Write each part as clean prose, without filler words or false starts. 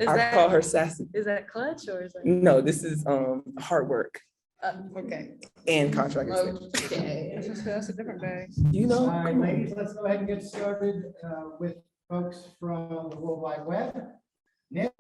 I call her sassy. Is that clutch or is that? No, this is hard work Okay. and contract extension. Okay. That's a different bag. You know. All right, ladies, let's go ahead and get started with folks from the World Wide Web. Nick?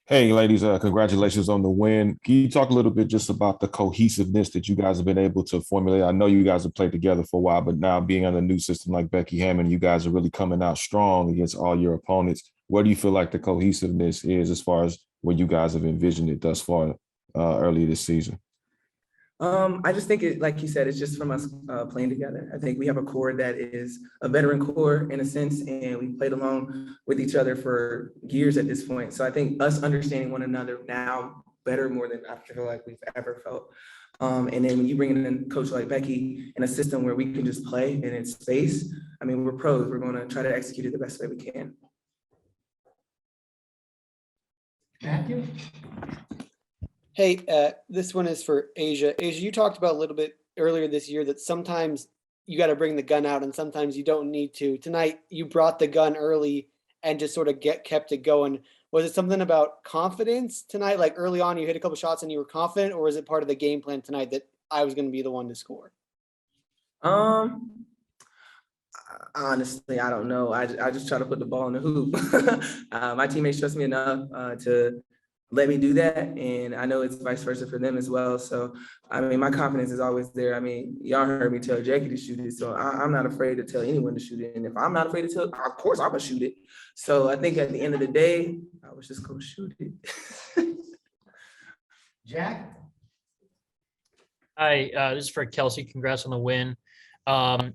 Hey, ladies, congratulations on the win. Can you talk a little bit just about the cohesiveness that you guys have been able to formulate? I know you guys have played together for a while, but now being on a new system like Becky Hammond, you guys are really coming out strong against all your opponents. What do you feel like the cohesiveness is as far as what you guys have envisioned it thus far earlier this season? I just think it, like you said, it's just from us playing together. I think we have a core that is a veteran core in a sense, and we played along with each other for years at this point. So I think us understanding one another now better more than I feel like we've ever felt. And then when you bring in a coach like Becky in a system where we can just play and it's space, I mean, we're pros. We're going to try to execute it the best way we can. Matthew? Hey, this one is for Asia. Asia, you talked about a little bit earlier this year that sometimes you got to bring the gun out and sometimes you don't need to. Tonight, you brought the gun early and just sort of kept it going. Was it something about confidence tonight? Like early on, you hit a couple shots and you were confident, or was it part of the game plan tonight that I was going to be the one to score? Honestly, I don't know. I just try to put the ball in the hoop. My teammates trust me enough to let me do that. And I know it's vice versa for them as well. So, I mean, my confidence is always there. I mean, y'all heard me tell Jackie to shoot it. So I'm not afraid to tell anyone to shoot it. And if I'm not afraid to tell, of course I'm gonna shoot it. So I think at the end of the day, I was just gonna shoot it. Jack? Hi, this is for Kelsey. Congrats on the win.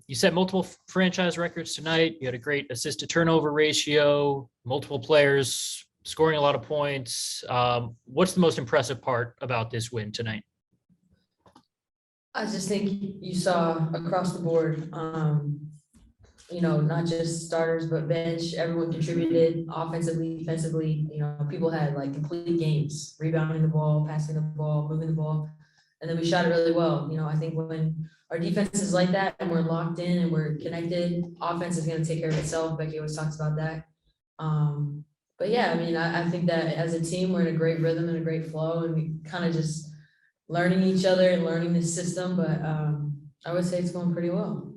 You set multiple franchise records tonight. You had a great assist to turnover ratio, multiple players scoring a lot of points. What's the most impressive part about this win tonight? I just think you saw across the board, not just starters, but bench, everyone contributed offensively, defensively. People had like complete games, rebounding the ball, passing the ball, moving the ball. And then we shot it really well. I think when our defense is like that and we're locked in and we're connected, offense is going to take care of itself. Becky always talks about that. But yeah, I mean, I think that as a team, we're in a great rhythm and a great flow, and we kind of just learning each other and learning the system. But I would say it's going pretty well.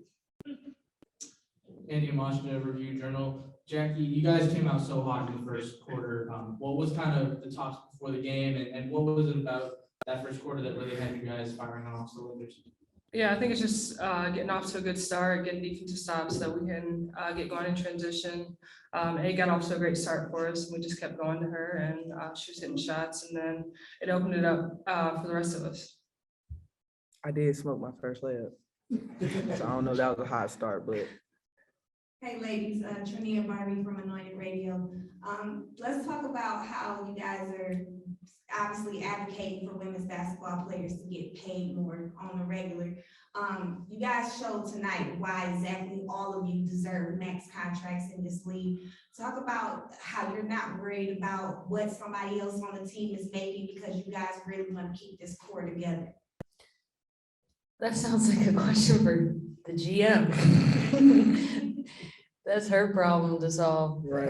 Andy Amashita, Review Journal. Jackie, you guys came out so hot in the first quarter. What was kind of the talks before the game, and what was it about that first quarter that really had you guys firing on all cylinders? Yeah, I think it's just getting off to a good start, getting defensive stops so that we can get going in transition. It got off to a great start for us. We just kept going to her, and she was hitting shots, and then it opened it up for the rest of us. I did smoke my first layup. So I don't know if that was a hot start, but. Hey ladies, Trinia Barbie from Anointed Radio. Let's talk about how you guys are obviously advocating for women's basketball players to get paid more on the regular. You guys showed tonight why exactly all of you deserve max contracts in this league. Talk about how you're not worried about what somebody else on the team is making because you guys really want to keep this core together. That sounds like a question for the GM. That's her problem to solve. Right.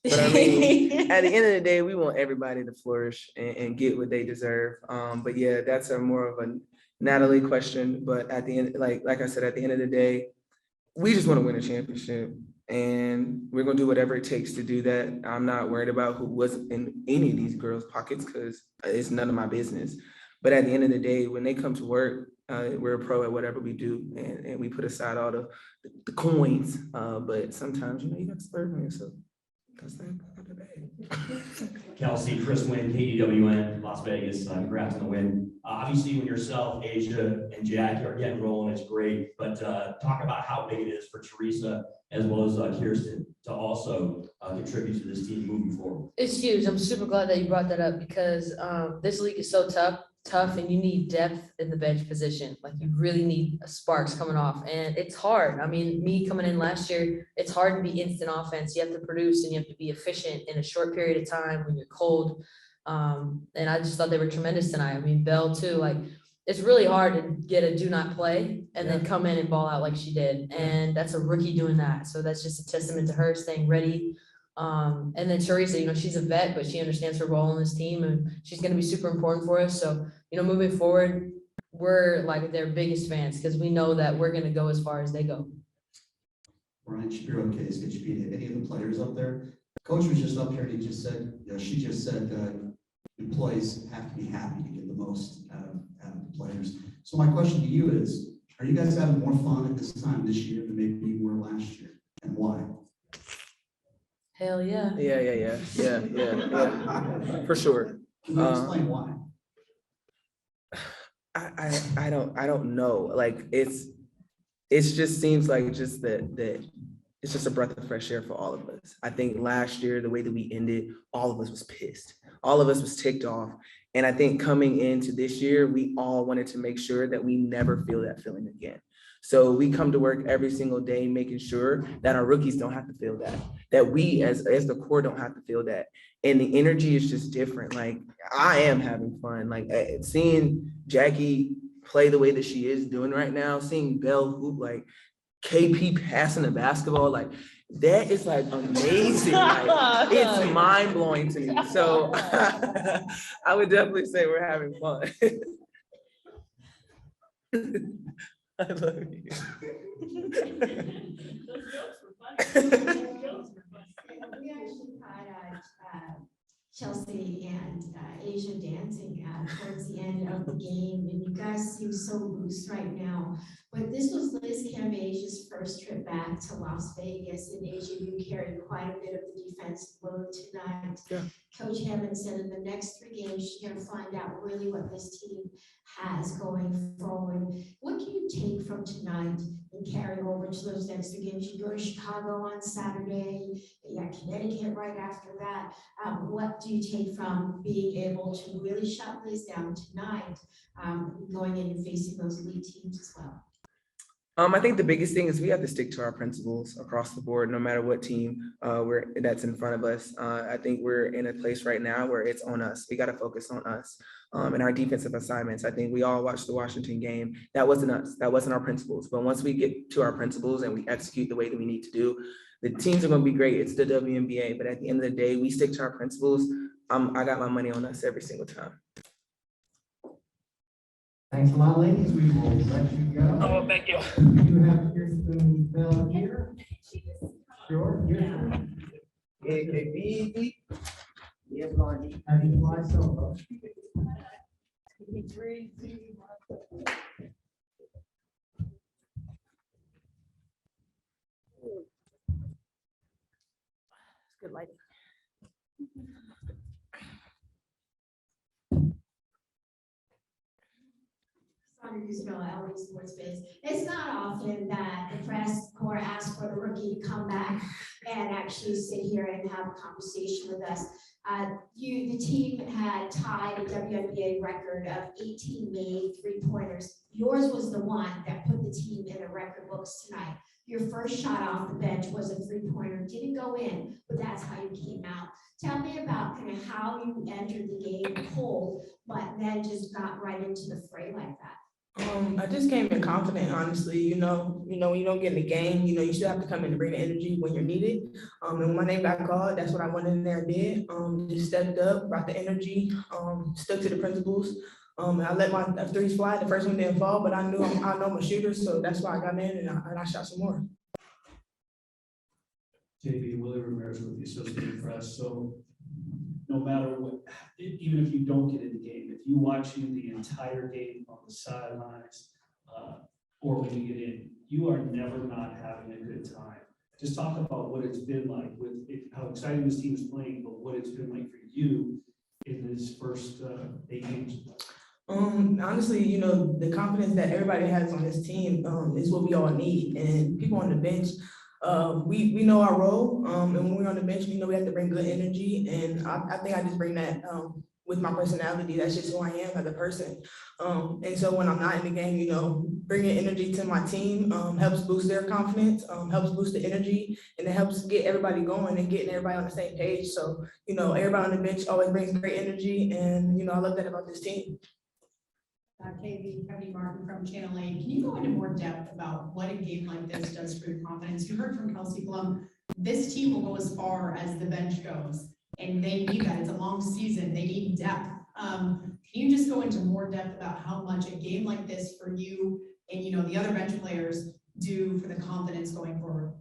But I mean, at the end of the day, we want everybody to flourish and get what they deserve. But yeah, that's a more of a Natalie question. But at the end, like I said, at the end of the day, we just want to win a championship, and we're gonna do whatever it takes to do that. I'm not worried about who was in any of these girls' pockets because it's none of my business. But at the end of the day, when they come to work, we're a pro at whatever we do, and we put aside all the coins. But sometimes, you got to spurn on yourself. That's not the bag. Kelsey, Chris Wynn, KDWN, Las Vegas. Congrats on the win. Obviously, when yourself, Asia, and Jackie are getting rolling, it's great. But talk about how big it is for Teresa as well as Kirsten to also contribute to this team moving forward. It's huge. I'm super glad that you brought that up because this league is so tough, and you need depth in the bench position. Like you really need sparks coming off, and it's hard. I mean, me coming in last year, it's hard to be instant offense. You have to produce and you have to be efficient in a short period of time when you're cold. And I just thought they were tremendous tonight. I mean, Bell too, like it's really hard to get a do not play and then come in and ball out like she did. And that's a rookie doing that. So that's just a testament to her staying ready. And then Teresa, you know, she's a vet, but she understands her role in this team and she's going to be super important for us. So, you know, moving forward, we're like their biggest fans because we know that we're going to go as far as they go. Brian Shapiro case, could you beat any of the players up there? Coach was just up here and he just said, you know, she just said that employees have to be happy to get the most out of the players. So my question to you is, are you guys having more fun at this time this year than maybe you were last year? And why? Hell yeah. Yeah. For sure. Can you explain why? I don't know. Like it just seems like just that it's just a breath of fresh air for all of us. I think last year, the way that we ended, all of us was pissed. All of us was ticked off. And I think coming into this year, we all wanted to make sure that we never feel that feeling again. So we come to work every single day, making sure that our rookies don't have to feel that we as the core don't have to feel that. And the energy is just different. Like I am having fun. Like seeing Jackie play the way that she is doing right now, seeing Belle hoop, like KP passing the basketball, like that is like amazing. Like, it's mind blowing to me. So I would definitely say we're having fun. I love you. We actually had Chelsea and Asia dancing towards the end of the game, and you guys seem so loose right now. But this was Liz Kim Asia's first trip back to Las Vegas, and Asia, you carried quite a bit of the defensive load tonight. Yeah. Coach Hammond said in the next 3 games, she's going to find out really what this team has going forward. What can you take from tonight and carry over to those next 3 games? You go to Chicago on Saturday, you got Connecticut right after that. What do you take from being able to really shut this down tonight, going in and facing those elite teams as well? I think the biggest thing is we have to stick to our principles across the board, no matter what team that's in front of us. I think we're in a place right now where it's on us. We got to focus on us and our defensive assignments. I think we all watched the Washington game. That wasn't us. That wasn't our principles. But once we get to our principles and we execute the way that we need to do, the teams are going to be great. It's the WNBA. But at the end of the day, we stick to our principles. I got my money on us every single time. Thanks a lot, ladies. We will let you go. Oh, thank you. We do have Kirsten Bell here. Sure. Yeah, Blondie. How do you fly solo? Good lighting. Sandra Guzmán, LA Sports Biz. It's not often that the press corps asks for the rookie to come back and actually sit here and have a conversation with us. The team had tied a WNBA record of 18 made 3-pointers. Yours was the one that put the team in the record books tonight. Your first shot off the bench was a 3-pointer, didn't go in, but that's how you came out. Tell me about kind of how you entered the game cold, but then just got right into the fray like that. I just came in confident, honestly. You know, when you don't get in the game, you still have to come in and bring the energy when you're needed. And when my name got called, that's what I went in there and did. Just stepped up, brought the energy, stuck to the principles. And I let my threes fly. The first one didn't fall, but I know I'm a shooter, so that's why I got in and I shot some more. JB, Willie Ramirez with the Associated Press. So no matter what, even if you don't get in the game, if you watch you the entire game on the sidelines or when you get in, you are never not having a good time. Just talk about what it's been like with how exciting this team is playing, but what it's been like for you in this first 8 games. Honestly, the confidence that everybody has on this team is what we all need. And people on the bench, we know our role, and when we're on the bench, we know we have to bring good energy, and I think I just bring that with my personality. That's just who I am as a person. And so when I'm not in the game, bringing energy to my team helps boost their confidence, helps boost the energy, and it helps get everybody going and getting everybody on the same page. So, everybody on the bench always brings great energy, and I love that about this team. KV Martin from Channel 8. Can you go into more depth about what a game like this does for your confidence? You heard from Kelsey Blum, this team will go as far as the bench goes, and they need that. It's a long season. They need depth. Can you just go into more depth about how much a game like this for you and, you know, the other bench players do for the confidence going forward?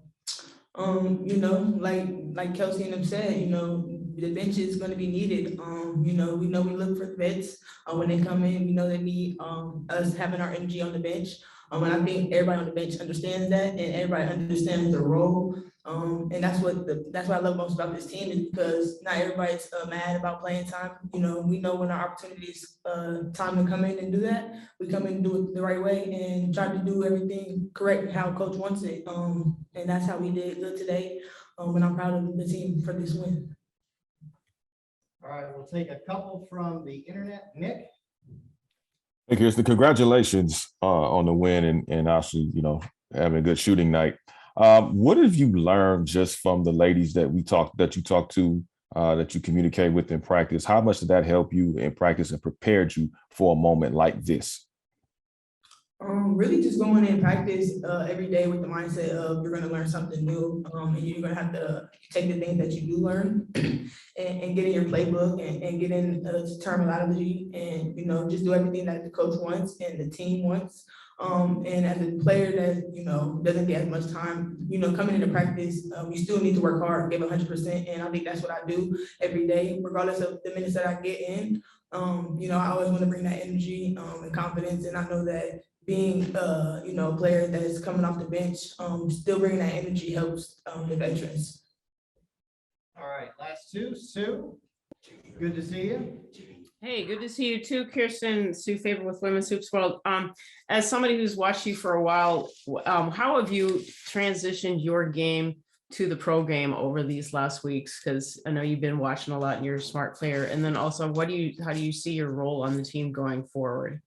You know, like Kelsey and them said, you know, the bench is going to be needed. You know we look for the vets when they come in. We know they need us having our energy on the bench. And I think everybody on the bench understands that, and everybody understands their role. And that's what I love most about this team, is because not everybody's mad about playing time. You know, we know when our opportunities time to come in and do that. We come in and do it the right way and try to do everything correct how coach wants it. And that's how we did good today. And I'm proud of the team for this win. All right, we'll take a couple from the internet. Nick? Hey, Kirsten, congratulations on the win and actually, you know, having a good shooting night. What have you learned just from the ladies that you talk to, that you communicate with in practice? How much did that help you in practice and prepared you for a moment like this? Really just going in practice every day with the mindset of you're going to learn something new, and you're going to have to take the things that you do learn and get in your playbook and get in terminology, and, you know, just do everything that the coach wants and the team wants. And as a player that, you know, doesn't get as much time, you know, coming into practice, you still need to work hard, give 100%. And I think that's what I do every day, regardless of the minutes that I get in. You know, I always want to bring that energy and confidence. And I know that being, you know, a player that is coming off the bench, still bringing that energy helps the veterans. All right, last two. Sue, good to see you. Hey, good to see you too, Kirsten. Sue Faber with Women's Hoops World. As somebody who's watched you for a while, how have you transitioned your game to the pro game over these last weeks? Because I know you've been watching a lot and you're a smart player. And then also, how do you see your role on the team going forward?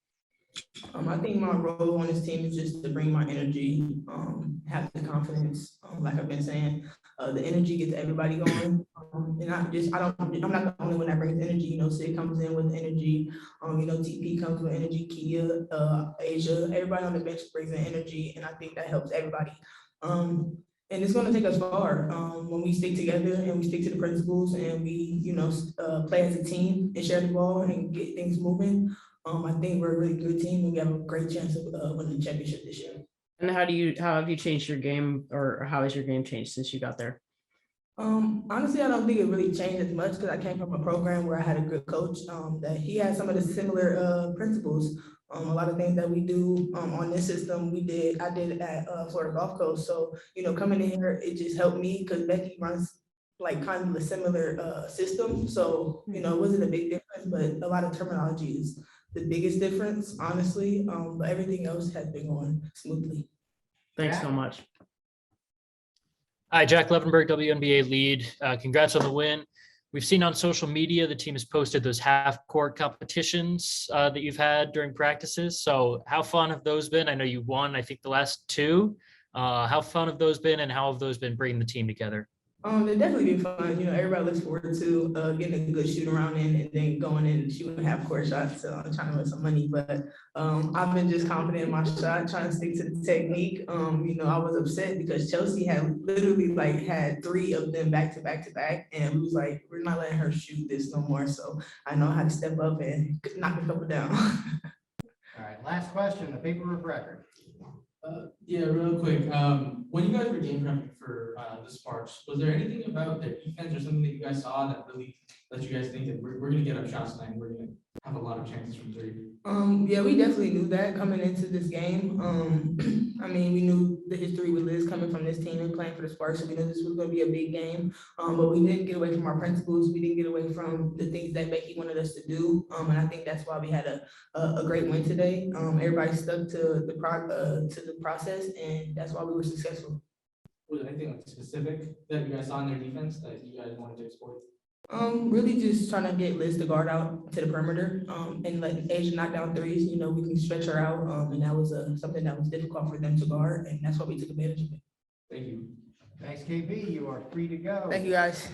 I think my role on this team is just to bring my energy, have the confidence, like I've been saying. The energy gets everybody going. And I'm not the only one that brings energy. You know, Sid comes in with energy. You know, TP comes with energy, Kia, Asia, everybody on the bench brings in energy, and I think that helps everybody. And it's going to take us far when we stick together and we stick to the principles and we, you know, play as a team and share the ball and get things moving. I think we're a really good team and we have a great chance of winning the championship this year. And how have you changed your game, or how has your game changed since you got there? Honestly, I don't think it really changed as much because I came from a program where I had a good coach that he had some of the similar principles. A lot of things that we do on this system, I did at Florida Gulf Coast. So, you know, coming in here, it just helped me because Becky runs like kind of a similar system. So, you know, it wasn't a big difference, but a lot of terminology is the biggest difference, honestly. But everything else has been going smoothly. Thanks so much. Hi, Jack Levenberg, WNBA lead. Congrats on the win. We've seen on social media, the team has posted those half-court competitions that you've had during practices. So how fun have those been? I know you won, I think, the last two. How fun have those been, and how have those been bringing the team together? They've definitely been fun. You know, everybody looks forward to getting a good shoot around in and then going in and shooting half court shots. So I'm trying to win some money, but I've been just confident in my shot, trying to stick to the technique. You know, I was upset because Chelsea had literally had 3 of them back to back to back, and we was like, we're not letting her shoot this no more. So I know how to step up and knock a couple down. All right, last question, the paper of record. Yeah, real quick. When you guys were game prepping for the Sparks, was there anything about their defense or something that you guys saw that really let you guys think that we're going to get up shots tonight and we're going to have a lot of chances from 3? Yeah, we definitely knew that coming into this game. I mean, we knew the history with Liz coming from this team and playing for the Sparks, so we knew this was going to be a big game. But we didn't get away from our principles. We didn't get away from the things that Becky wanted us to do. And I think that's why we had a great win today. Everybody stuck to the process, and that's why we were successful. Was there anything specific that you guys saw in their defense that you guys wanted to exploit? Really just trying to get Liz to guard out to the perimeter, and let Asia knock down threes. You know, we can stretch her out, and that was something that was difficult for them to guard, and that's why we took advantage of it. Thank you. Thanks, KB. You are free to go. Thank you, guys.